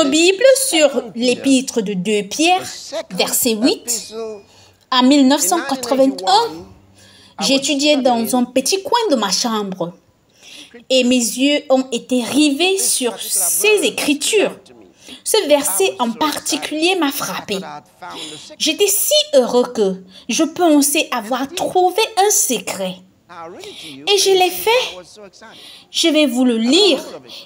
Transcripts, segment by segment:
Bible sur l'épître de 2 Pierre, verset 8. En 1981, j'étudiais dans un petit coin de ma chambre et mes yeux ont été rivés sur ces écritures. Ce verset en particulier m'a frappé. J'étais si heureux que je pensais avoir trouvé un secret. Et je l'ai fait. Je vais vous le lire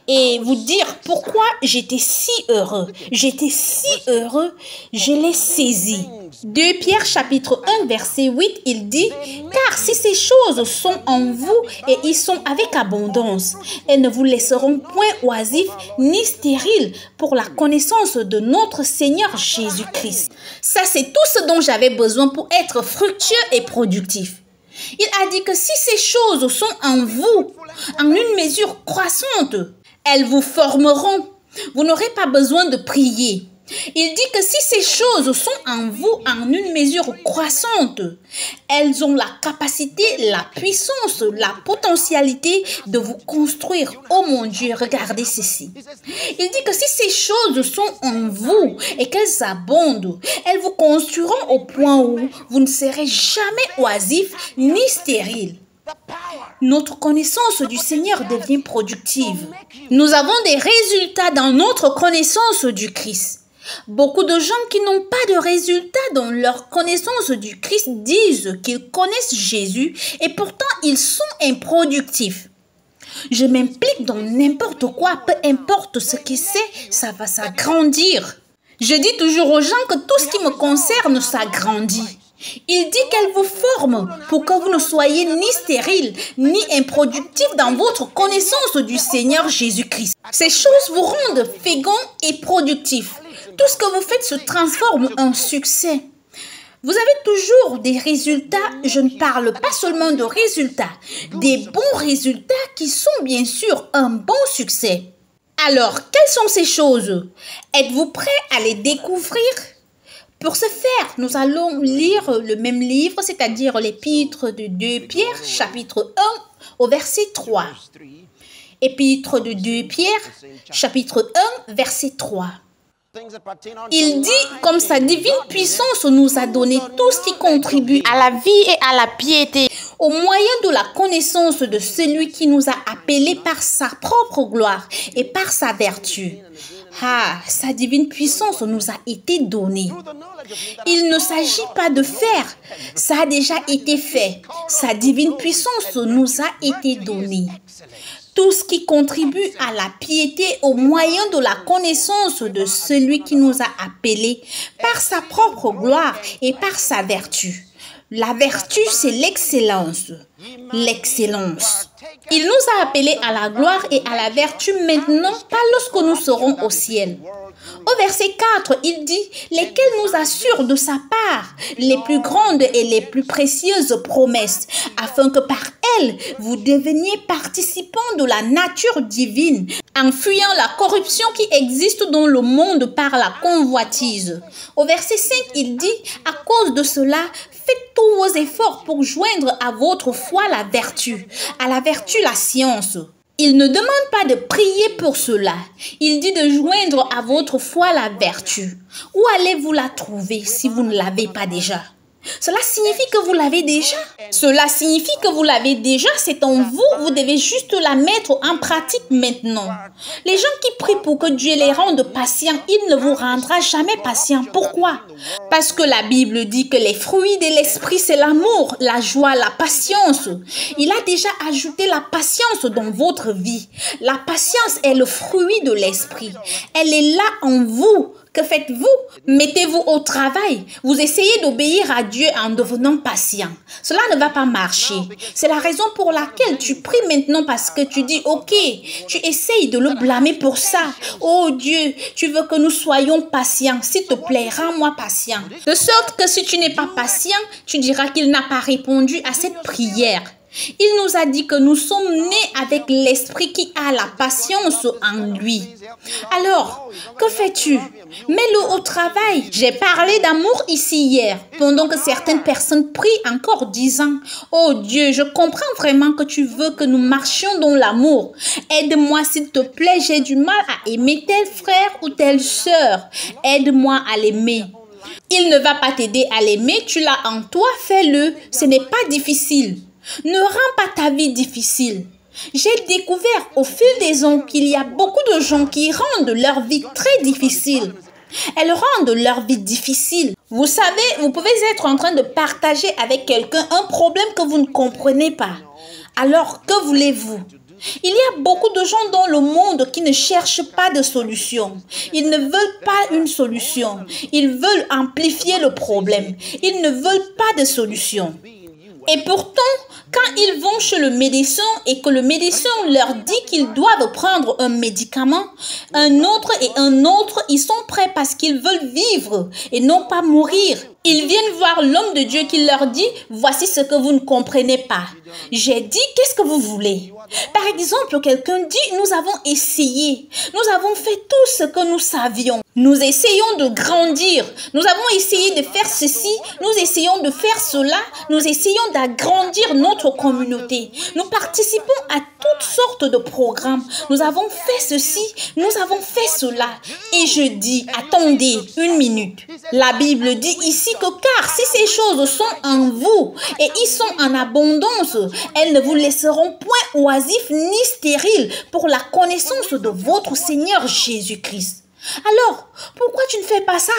et vous dire pourquoi j'étais si heureux. J'étais si heureux, je l'ai saisi. 2 Pierre chapitre 1 verset 8, il dit « Car si ces choses sont en vous et y sont avec abondance, elles ne vous laisseront point oisifs ni stériles pour la connaissance de notre Seigneur Jésus-Christ. » Ça, c'est tout ce dont j'avais besoin pour être fructueux et productif. Il a dit que si ces choses sont en vous, en une mesure croissante, elles vous formeront. Vous n'aurez pas besoin de prier. Il dit que si ces choses sont en vous, en une mesure croissante, elles ont la capacité, la puissance, la potentialité de vous construire. Oh mon Dieu, regardez ceci. Il dit que si ces choses sont en vous et qu'elles abondent, elles vous construiront au point où vous ne serez jamais oisif ni stérile. Notre connaissance du Seigneur devient productive. Nous avons des résultats dans notre connaissance du Christ. Beaucoup de gens qui n'ont pas de résultats dans leur connaissance du Christ disent qu'ils connaissent Jésus et pourtant ils sont improductifs. Je m'implique dans n'importe quoi, peu importe ce que c'est, ça va s'agrandir. Je dis toujours aux gens que tout ce qui me concerne s'agrandit. Il dit qu'elle vous forme pour que vous ne soyez ni stérile, ni improductif dans votre connaissance du Seigneur Jésus-Christ. Ces choses vous rendent féconds et productifs. Tout ce que vous faites se transforme en succès. Vous avez toujours des résultats, je ne parle pas seulement de résultats, des bons résultats qui sont bien sûr un bon succès. Alors, quelles sont ces choses? Êtes-vous prêts à les découvrir? Pour ce faire, nous allons lire le même livre, c'est-à-dire l'épître de 2 Pierre, chapitre 1, au verset 3. Épître de 2 Pierre, chapitre 1, verset 3. Il dit, comme sa divine puissance nous a donné tout ce qui contribue à la vie et à la piété, au moyen de la connaissance de celui qui nous a appelés par sa propre gloire et par sa vertu. Ah, sa divine puissance nous a été donnée. Il ne s'agit pas de faire, ça a déjà été fait. Sa divine puissance nous a été donnée. Tout ce qui contribue à la piété au moyen de la connaissance de celui qui nous a appelés par sa propre gloire et par sa vertu. La vertu, c'est l'excellence. L'excellence. Il nous a appelés à la gloire et à la vertu maintenant, pas lorsque nous serons au ciel. Au verset 4, il dit « Lesquels nous assurent de sa part les plus grandes et les plus précieuses promesses, afin que par elles, vous deveniez participants de la nature divine, en fuyant la corruption qui existe dans le monde par la convoitise. » Au verset 5, il dit « À cause de cela, faites tous vos efforts pour joindre à votre foi la vertu, à la vertu la science. » Il ne demande pas de prier pour cela. Il dit de joindre à votre foi la vertu. Où allez-vous la trouver si vous ne l'avez pas déjà? Cela signifie que vous l'avez déjà. Cela signifie que vous l'avez déjà, c'est en vous, vous devez juste la mettre en pratique maintenant. Les gens qui prient pour que Dieu les rende patients, il ne vous rendra jamais patient. Pourquoi? Parce que la Bible dit que les fruits de l'esprit, c'est l'amour, la joie, la patience. Il a déjà ajouté la patience dans votre vie. La patience est le fruit de l'esprit. Elle est là en vous. Que faites-vous? Mettez-vous au travail. Vous essayez d'obéir à Dieu en devenant patient. Cela ne va pas marcher. C'est la raison pour laquelle tu pries maintenant parce que tu dis, ok, tu essayes de le blâmer pour ça. Oh Dieu, tu veux que nous soyons patients. S'il te plaît, rends-moi patient. De sorte que si tu n'es pas patient, tu diras qu'il n'a pas répondu à cette prière. Il nous a dit que nous sommes nés avec l'esprit qui a la patience en lui. Alors, que fais-tu? Mets-le au travail. J'ai parlé d'amour ici hier, pendant que certaines personnes prient encore disant, « Oh Dieu, je comprends vraiment que tu veux que nous marchions dans l'amour. Aide-moi s'il te plaît, j'ai du mal à aimer tel frère ou telle sœur. Aide-moi à l'aimer. » Il ne va pas t'aider à l'aimer, tu l'as en toi, fais-le. Ce n'est pas difficile. Ne rends pas ta vie difficile. J'ai découvert au fil des ans qu'il y a beaucoup de gens qui rendent leur vie très difficile. Elles rendent leur vie difficile. Vous savez, vous pouvez être en train de partager avec quelqu'un un problème que vous ne comprenez pas. Alors, que voulez-vous? Il y a beaucoup de gens dans le monde qui ne cherchent pas de solution. Ils ne veulent pas une solution. Ils veulent amplifier le problème. Ils ne veulent pas de solution. Et pourtant, quand ils vont chez le médecin et que le médecin leur dit qu'ils doivent prendre un médicament, un autre et un autre, ils sont prêts parce qu'ils veulent vivre et non pas mourir. Ils viennent voir l'homme de Dieu qui leur dit, voici ce que vous ne comprenez pas. J'ai dit, qu'est-ce que vous voulez? Par exemple, quelqu'un dit, nous avons essayé, nous avons fait tout ce que nous savions. Nous essayons de grandir, nous avons essayé de faire ceci, nous essayons de faire cela, nous essayons d'agrandir notre communauté. Nous participons à toutes sortes de programmes. Nous avons fait ceci, nous avons fait cela. Et je dis, attendez une minute. La Bible dit ici que car si ces choses sont en vous et ils sont en abondance, elles ne vous laisseront point oisifs ni stériles pour la connaissance de votre Seigneur Jésus-Christ. Alors, pourquoi tu ne fais pas ça?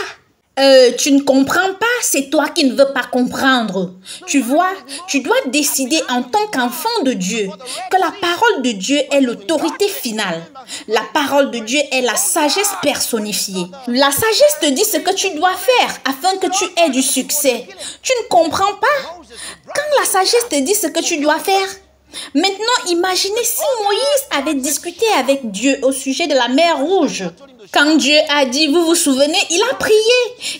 Tu ne comprends pas, c'est toi qui ne veux pas comprendre. Tu vois, tu dois décider en tant qu'enfant de Dieu que la parole de Dieu est l'autorité finale. La parole de Dieu est la sagesse personnifiée. La sagesse te dit ce que tu dois faire afin que tu aies du succès. Tu ne comprends pas? Quand la sagesse te dit ce que tu dois faire, maintenant imaginez si Moïse avait discuté avec Dieu au sujet de la mer Rouge. Quand Dieu a dit, vous vous souvenez, il a prié.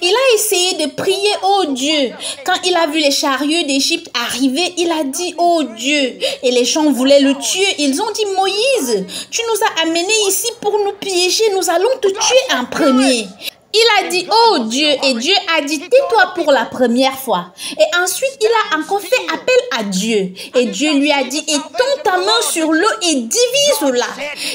Il a essayé de prier, oh Dieu. Quand il a vu les chariots d'Égypte arriver, il a dit, oh Dieu. Et les gens voulaient le tuer. Ils ont dit, Moïse, tu nous as amenés ici pour nous piéger. Nous allons te tuer en premier. Il a dit, oh Dieu, et Dieu a dit, tais-toi pour la première fois. Et ensuite, il a encore fait appel à Dieu. Et Dieu lui a dit, étends ta main sur l'eau et divise-la.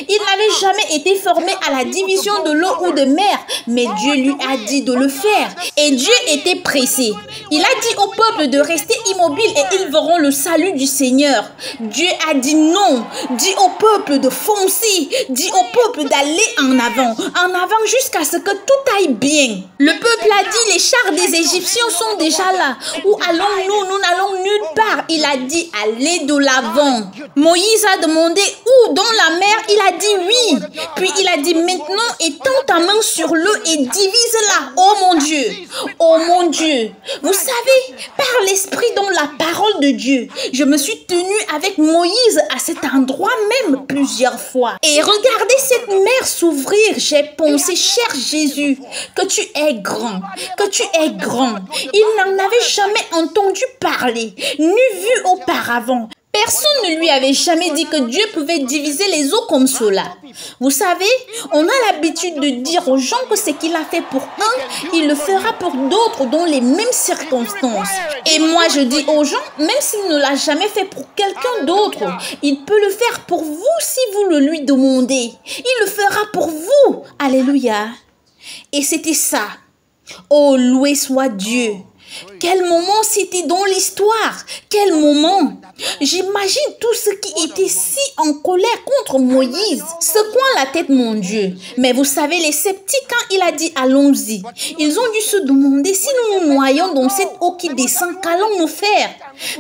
Il n'avait jamais été formé à la division de l'eau ou de mer, mais Dieu lui a dit de le faire. Et Dieu était pressé. Il a dit au peuple de rester immobile et ils verront le salut du Seigneur. Dieu a dit non. Dit au peuple de foncer. Dit au peuple d'aller en avant jusqu'à ce que tout aille bien. Le peuple a dit, les chars des Égyptiens sont déjà là. Où allons-nous? Nous n'allons nulle part. Il a dit, allez de l'avant. Moïse a demandé, où? Dans la mer? Il a dit oui. Puis il a dit, maintenant étends ta main sur l'eau et divise-la. Oh mon Dieu. Oh mon Dieu. Vous savez, par l'esprit dans la parole de Dieu, je me suis tenue avec Moïse à cet endroit même plusieurs fois. Et regardez cette mer s'ouvrir. J'ai pensé, cher Jésus, que tu es grand, que tu es grand. Il n'en avait jamais entendu parler, ni vu auparavant. Personne ne lui avait jamais dit que Dieu pouvait diviser les eaux comme cela. Vous savez, on a l'habitude de dire aux gens que ce qu'il a fait pour un, il le fera pour d'autres dans les mêmes circonstances. Et moi je dis aux gens, même s'il ne l'a jamais fait pour quelqu'un d'autre, il peut le faire pour vous si vous le lui demandez. Il le fera pour vous. Alléluia. Et c'était ça. Oh, loué soit Dieu. Quel moment c'était dans l'histoire. Quel moment. J'imagine tout ce qui était si en colère contre Moïse. Secouant la tête, mon Dieu. Mais vous savez, les sceptiques, quand il a dit allons-y, ils ont dû se demander si nous nous noyons dans cette eau qui descend, qu'allons-nous faire?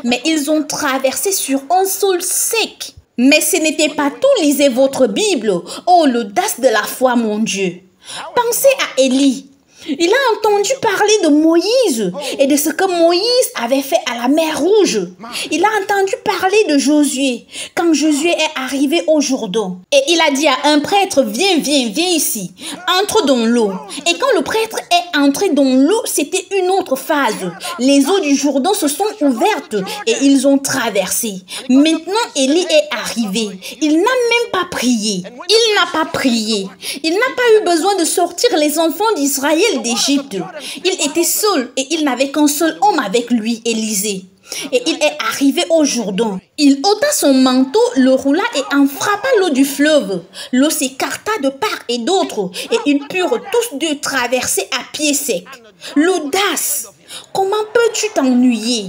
Mais ils ont traversé sur un sol sec. Mais ce n'était pas tout. Lisez votre Bible. Oh, l'audace de la foi, mon Dieu. Pensez à Élie. Il a entendu parler de Moïse et de ce que Moïse avait fait à la mer Rouge. Il a entendu parler de Josué quand Josué est arrivé au Jourdain. Et il a dit à un prêtre, viens ici, entre dans l'eau. Et quand le prêtre est entré dans l'eau, c'était une autre phase. Les eaux du Jourdain se sont ouvertes et ils ont traversé. Maintenant, Élie est arrivé. Il n'a même pas prié. Il n'a pas prié. Il n'a pas eu besoin de sortir les enfants d'Israël d'Égypte. Il était seul et il n'avait qu'un seul homme avec lui, Élisée. Et il est arrivé au Jourdain. Il ôta son manteau, le roula et en frappa l'eau du fleuve. L'eau s'écarta de part et d'autre et ils purent tous deux traverser à pied sec. L'audace! Comment peux-tu t'ennuyer?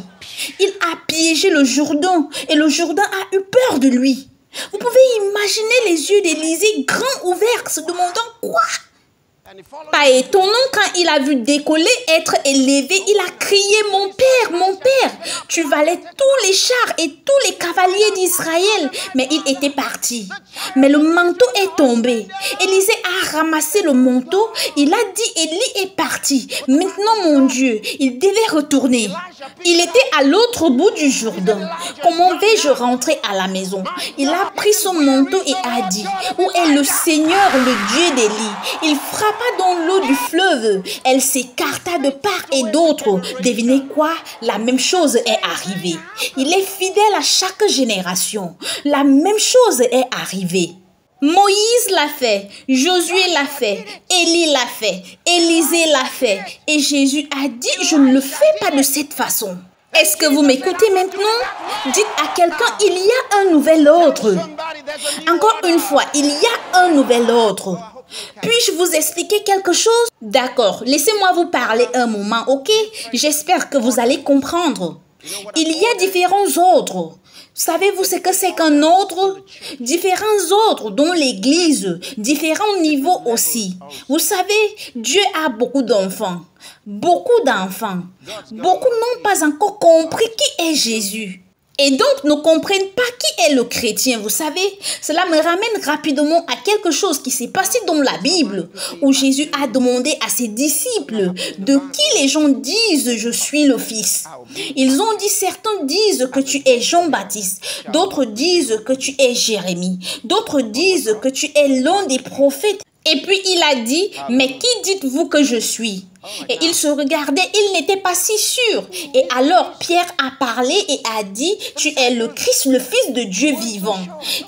Il a piégé le Jourdain et le Jourdain a eu peur de lui. Vous pouvez imaginer les yeux d'Élisée grands ouverts se demandant quoi? Pas étonnant, quand il a vu décoller, être élevé, il a crié, mon père, tu valais tous les chars et tous les cavaliers d'Israël. Mais il était parti. Mais le manteau est tombé. Élisée a ramassé le manteau, il a dit, Élie est parti. Maintenant, mon Dieu, il devait retourner. Il était à l'autre bout du Jourdain. Comment vais-je rentrer à la maison? Il a pris son manteau et a dit, où est le Seigneur, le Dieu d'Élie? Il frappa dans l'eau du fleuve. Elle s'écarta de part et d'autre. Devinez quoi? La même chose est arrivée. Il est fidèle à chaque génération. La même chose est arrivée. Moïse l'a fait, Josué l'a fait, Élie l'a fait, Élisée l'a fait. Et Jésus a dit, je ne le fais pas de cette façon. Est-ce que vous m'écoutez maintenant? Dites à quelqu'un, il y a un nouvel ordre. Encore une fois, il y a un nouvel ordre. Puis-je vous expliquer quelque chose? D'accord, laissez-moi vous parler un moment, ok? J'espère que vous allez comprendre. Il y a différents ordres. Savez-vous ce que c'est qu'un ordre? Différents ordres dont l'Église, différents niveaux aussi. Vous savez, Dieu a beaucoup d'enfants. Beaucoup d'enfants. Beaucoup n'ont pas encore compris qui est Jésus. Et donc ne comprennent pas qui est le chrétien, vous savez. Cela me ramène rapidement à quelque chose qui s'est passé dans la Bible, où Jésus a demandé à ses disciples de qui les gens disent je suis le Fils. Ils ont dit, certains disent que tu es Jean-Baptiste, d'autres disent que tu es Jérémie, d'autres disent que tu es l'un des prophètes. Et puis il a dit, mais qui dites-vous que je suis? Et ils se regardaient, ils n'étaient pas si sûrs. Et alors Pierre a parlé et a dit, tu es le Christ, le Fils de Dieu vivant.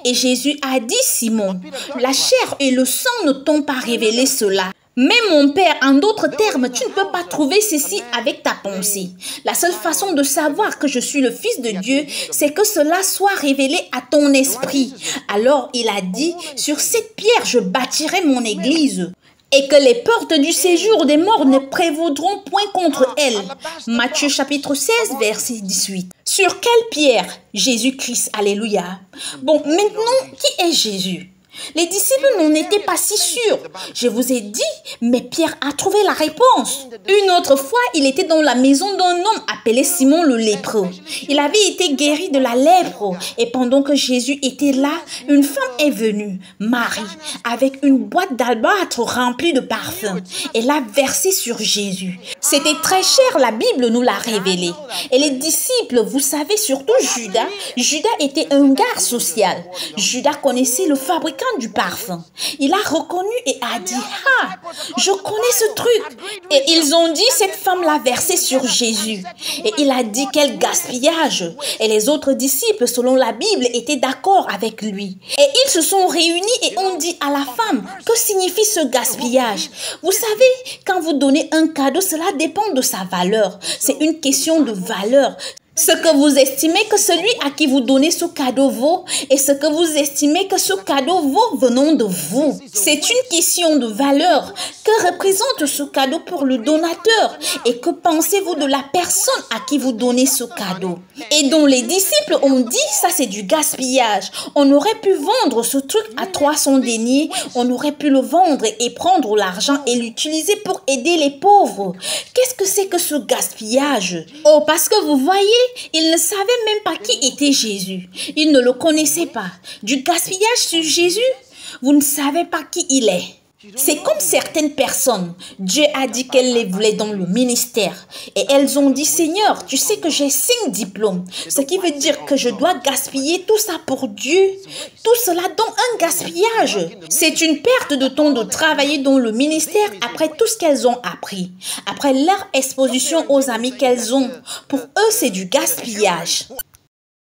Et Jésus a dit, Simon, la chair et le sang ne t'ont pas révélé cela. Mais mon Père, en d'autres termes, tu ne peux pas trouver ceci avec ta pensée. La seule façon de savoir que je suis le Fils de Dieu, c'est que cela soit révélé à ton esprit. Alors il a dit, sur cette pierre, je bâtirai mon église. Et que les portes du séjour des morts ne prévaudront point contre elle. Matthieu chapitre 16, verset 18. Sur quelle pierre? Jésus-Christ, alléluia. Bon, maintenant, qui est Jésus? Les disciples n'en étaient pas si sûrs. Je vous ai dit, mais Pierre a trouvé la réponse. Une autre fois, il était dans la maison d'un homme appelé Simon le lépreux. Il avait été guéri de la lèpre. Et pendant que Jésus était là, une femme est venue, Marie, avec une boîte d'albâtre remplie de parfums. Elle l'a versé sur Jésus. C'était très cher, la Bible nous l'a révélé. Et les disciples, vous savez, surtout Judas, Judas était un gars social. Judas connaissait le fabricant du parfum. Il a reconnu et a dit, ah, je connais ce truc. Et ils ont dit, cette femme l'a versé sur Jésus. Et il a dit, quel gaspillage. Et les autres disciples, selon la Bible, étaient d'accord avec lui. Et ils se sont réunis et ont dit à la femme, que signifie ce gaspillage? Vous savez, quand vous donnez un cadeau, cela dépend de sa valeur. C'est une question de valeur. Ce que vous estimez que celui à qui vous donnez ce cadeau vaut et ce que vous estimez que ce cadeau vaut venant de vous. C'est une question de valeur. Que représente ce cadeau pour le donateur? Et que pensez-vous de la personne à qui vous donnez ce cadeau? Et dont les disciples ont dit, ça c'est du gaspillage. On aurait pu vendre ce truc à 300 deniers. On aurait pu le vendre et prendre l'argent et l'utiliser pour aider les pauvres. Qu'est-ce que c'est que ce gaspillage? Oh, parce que vous voyez, ils ne savaient même pas qui était Jésus. Ils ne le connaissaient pas. Du gaspillage sur Jésus, vous ne savez pas qui il est. C'est comme certaines personnes, Dieu a dit qu'elle les voulait dans le ministère. Et elles ont dit, Seigneur, tu sais que j'ai 5 diplômes. Ce qui veut dire que je dois gaspiller tout ça pour Dieu. Tout cela dans un gaspillage. C'est une perte de temps de travailler dans le ministère après tout ce qu'elles ont appris. Après leur exposition aux amis qu'elles ont. Pour eux, c'est du gaspillage.